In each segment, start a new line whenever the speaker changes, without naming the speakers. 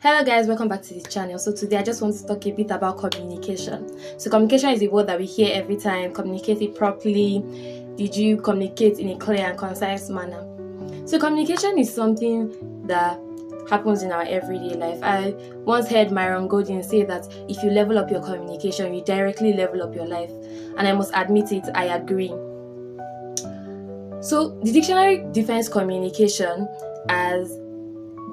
Hello guys, welcome back to the channel. So today I just want to talk a bit about communication. So communication is a word that we hear every time. Communicate it properly. Did you communicate in a clear and concise manner? So communication is something that happens in our everyday life. I once heard Myron Golden say that if you level up your communication, you directly level up your life. And I must admit it, I agree. So the dictionary defines communication as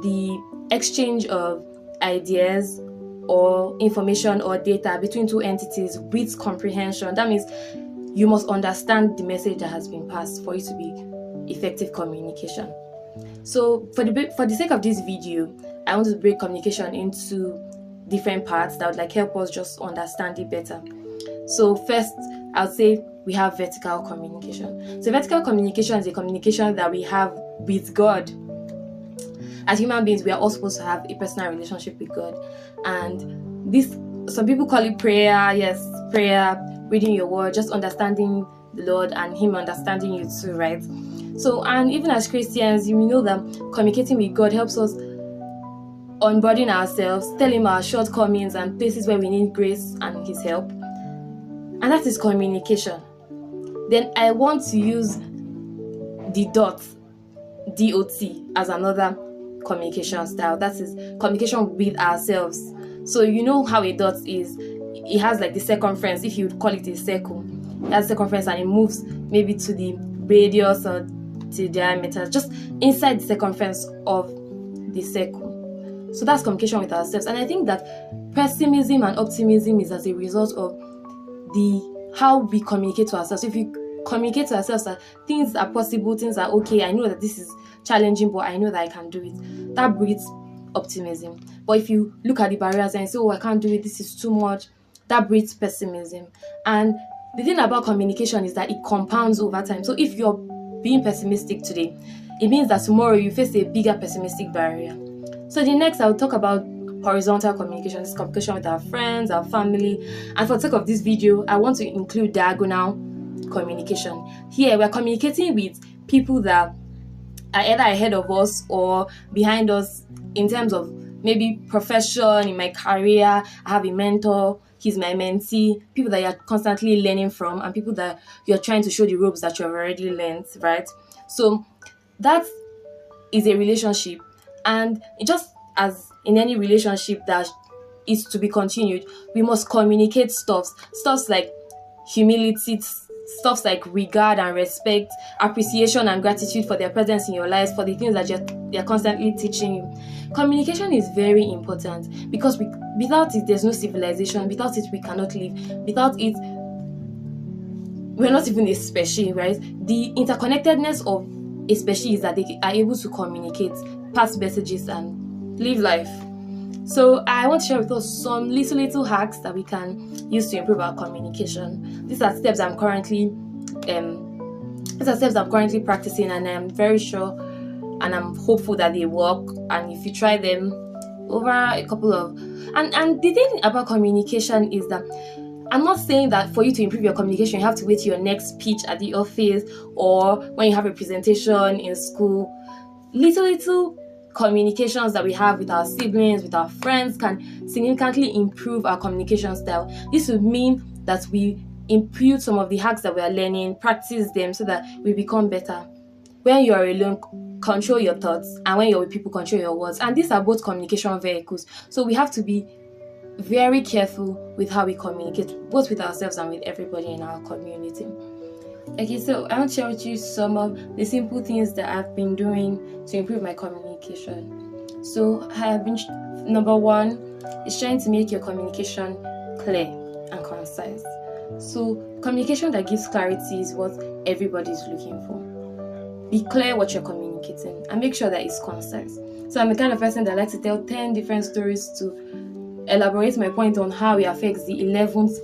the exchange of ideas or information or data between two entities with comprehension. That means you must understand the message that has been passed for it to be effective communication. So for the sake of this video, I want to break communication into different parts that would help us just understand it better. So first, I'll say we have vertical communication. So vertical communication is a communication that we have with God. As human beings, we are all supposed to have a personal relationship with God. And this, some people call it prayer. Yes, prayer, reading your word, just understanding the Lord and Him understanding you too, right? So, and even as Christians, you know that communicating with God helps us unburden ourselves, tell Him our shortcomings and places where we need grace and His help. And that is communication. Then I want to use the DOT as another communication style. That is communication with ourselves. So you know how a dot is. It has the circumference, if you would call it a circle. It has circumference and it moves maybe to the radius or to the diameter, just inside the circumference of the circle. So that's communication with ourselves. And I think that pessimism and optimism is as a result of how we communicate to ourselves. If you communicate to ourselves that things are possible, things are okay, I know that this is challenging, but I know that I can do it, that breeds optimism. But if you look at the barriers and say, oh, I can't do it, this is too much, that breeds pessimism. And the thing about communication is that it compounds over time. So if you're being pessimistic today, it means that tomorrow you face a bigger pessimistic barrier. So the next, I'll talk about horizontal communication. This is communication with our friends, our family. And for the sake of this video, I want to include diagonal communication. Here, we're communicating with people that are either ahead of us or behind us in terms of maybe profession. In my career, I have a mentor, he's my mentee, people that you're constantly learning from, and people that you're trying to show the ropes that you've already learned, right? So that is a relationship, and just as in any relationship that is to be continued, we must communicate stuff like humility, stuff like regard and respect, appreciation and gratitude for their presence in your lives, for the things that they're constantly teaching you. Communication is very important because without it, there's no civilization. Without it, we cannot live. Without it, we're not even a species, right? The interconnectedness of a species is that they are able to communicate, pass messages, and live life. So I want to share with us some little hacks that we can use to improve our communication. These are steps I'm currently practicing, and I'm very sure and I'm hopeful that they work. And if you try them over a couple of and the thing about communication is that I'm not saying that for you to improve your communication you have to wait to your next speech at the office or when you have a presentation in school. Little communications that we have with our siblings, with our friends, can significantly improve our communication style. This would mean that we impute some of the hacks that we are learning, practice them so that we become better. When you are alone, control your thoughts, and when you're with people, control your words. And these are both communication vehicles. So we have to be very careful with how we communicate, both with ourselves and with everybody in our community. Okay, so I want to share with you some of the simple things that I've been doing to improve my communication. So I have been, number one is trying to make your communication clear and concise. So communication that gives clarity is what everybody's looking for. Be clear what you're communicating and make sure that it's concise. So I'm the kind of person that likes to tell 10 different stories to elaborate my point on how it affects the 11th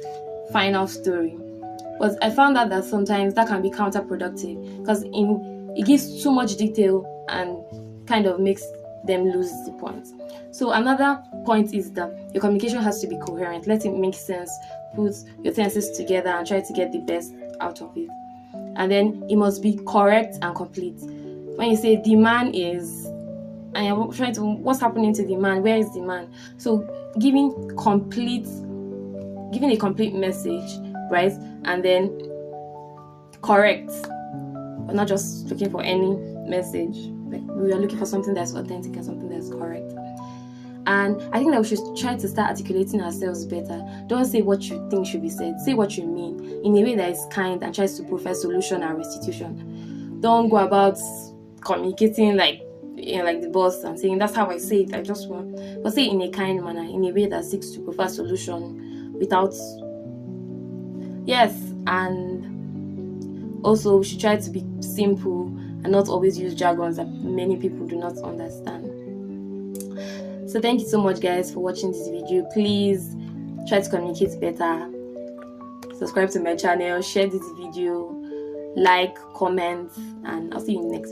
final story. But I found out that sometimes that can be counterproductive because it gives too much detail and kind of makes them lose the point. So another point is that your communication has to be coherent. Let it make sense. Put your sentences together and try to get the best out of it. And then it must be correct and complete. When you say the man is and you're trying to, what's happening to the man? Where is the man? So giving a complete message, right? And then correct. We're not just looking for any message. Like, we are looking for something that's authentic and something that's correct. And I think that we should try to start articulating ourselves better. Don't say what you think should be said. Say what you mean in a way that is kind and tries to provide solution and restitution. Don't go about communicating like the boss and saying, that's how I say it, I just want. But say it in a kind manner, in a way that seeks to provide solution without. Yes, and also we should try to be simple and not always use jargons that many people do not understand. So thank you so much, guys, for watching this video. Please try to communicate better. Subscribe to my channel, share this video, like, comment, and I'll see you in the next video.